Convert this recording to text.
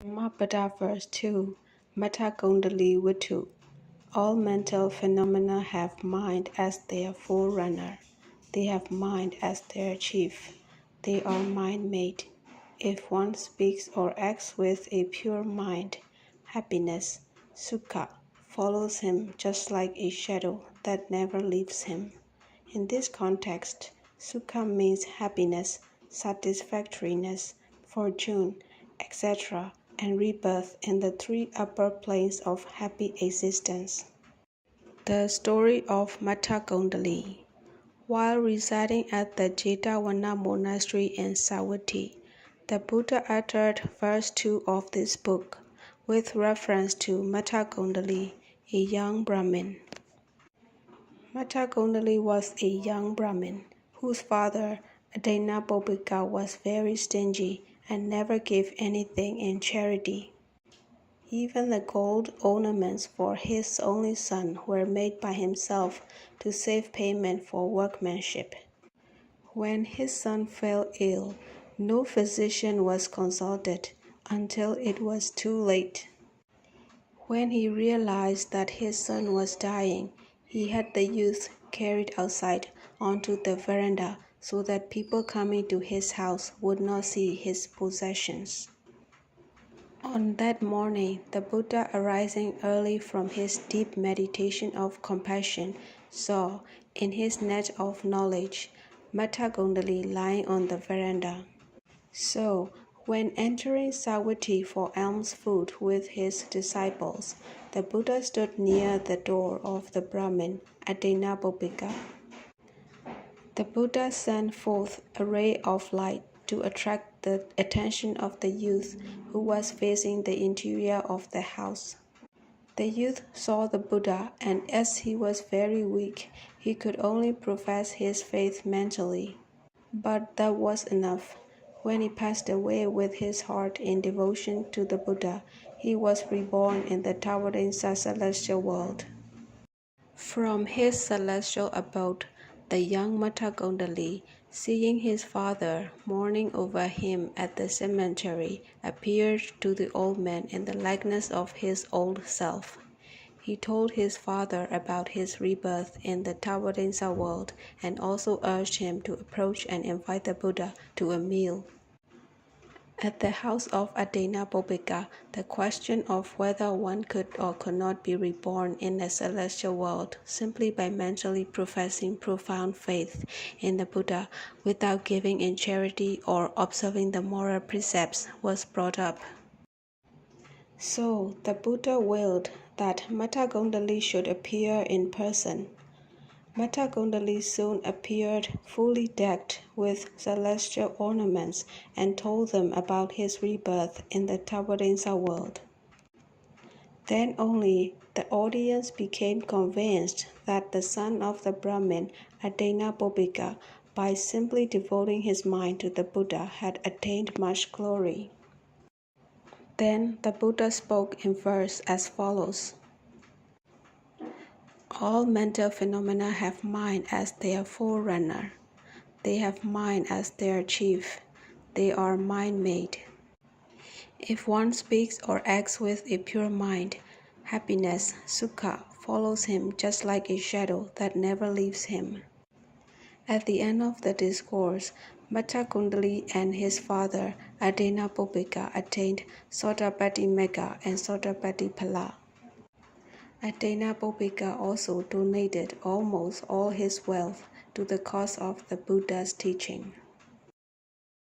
Dhammapada verse 2. Matthakundali Vittu. All mental phenomena have mind as their forerunner. They have mind as their chief. They are mind-made. If one speaks or acts with a pure mind, happiness, sukha, follows him just like a shadow that never leaves him. In this context, sukha means happiness, satisfactoriness, fortune, etc., and rebirth in the three upper planes of happy existence. The story of Matthakundali. While residing at the Jetavana monastery in Savatthi, the Buddha uttered verse 2 of this book, with reference to Matthakundali, a young Brahmin. Matthakundali was a young Brahmin whose father, Dhammapada, was very stingy and never gave anything in charity. Even the gold ornaments for his only son were made by himself to save payment for workmanship. When his son fell ill, no physician was consulted until it was too late. When he realized that his son was dying, he had the youth carried outside onto the veranda so that people coming to his house would not see his possessions. On that morning, the Buddha, arising early from his deep meditation of compassion, saw, in his net of knowledge, Matthakundali lying on the veranda. So, when entering Savatthi for alms food with his disciples, the Buddha stood near the door of the Brahmin at Dhammapada. The Buddha sent forth a ray of light to attract the attention of the youth who was facing the interior of the house. The youth saw the Buddha, and as he was very weak, he could only profess his faith mentally. But that was enough. When he passed away with his heart in devotion to the Buddha, he was reborn in the towering celestial world. From his celestial abode, the young Matthakundali, seeing his father mourning over him at the cemetery, appeared to the old man in the likeness of his old self. He told his father about his rebirth in the towering world and also urged him to approach and invite the Buddha to a meal. At the house of Dhammapada, the question of whether one could or could not be reborn in the celestial world simply by mentally professing profound faith in the Buddha without giving in charity or observing the moral precepts was brought up. So the Buddha willed that Matthakundali should appear in person. Matthakundali soon appeared fully decked with celestial ornaments and told them about his rebirth in the towering world. Then only the audience became convinced that the son of the Brahmin at Dhammapada, by simply devoting his mind to the Buddha, had attained much glory. Then the Buddha spoke in verse as follows. All mental phenomena have mind as their forerunner. They have mind as their chief. They are mind-made. If one speaks or acts with a pure mind, happiness, sukha, follows him just like a shadow that never leaves him. At the end of the discourse, Matthakundali and his father, Dhammapada, attained Sotapaddi Megha and Sotapaddi Phala. Dhammapada also donated almost all his wealth to the cause of the Buddha's teaching.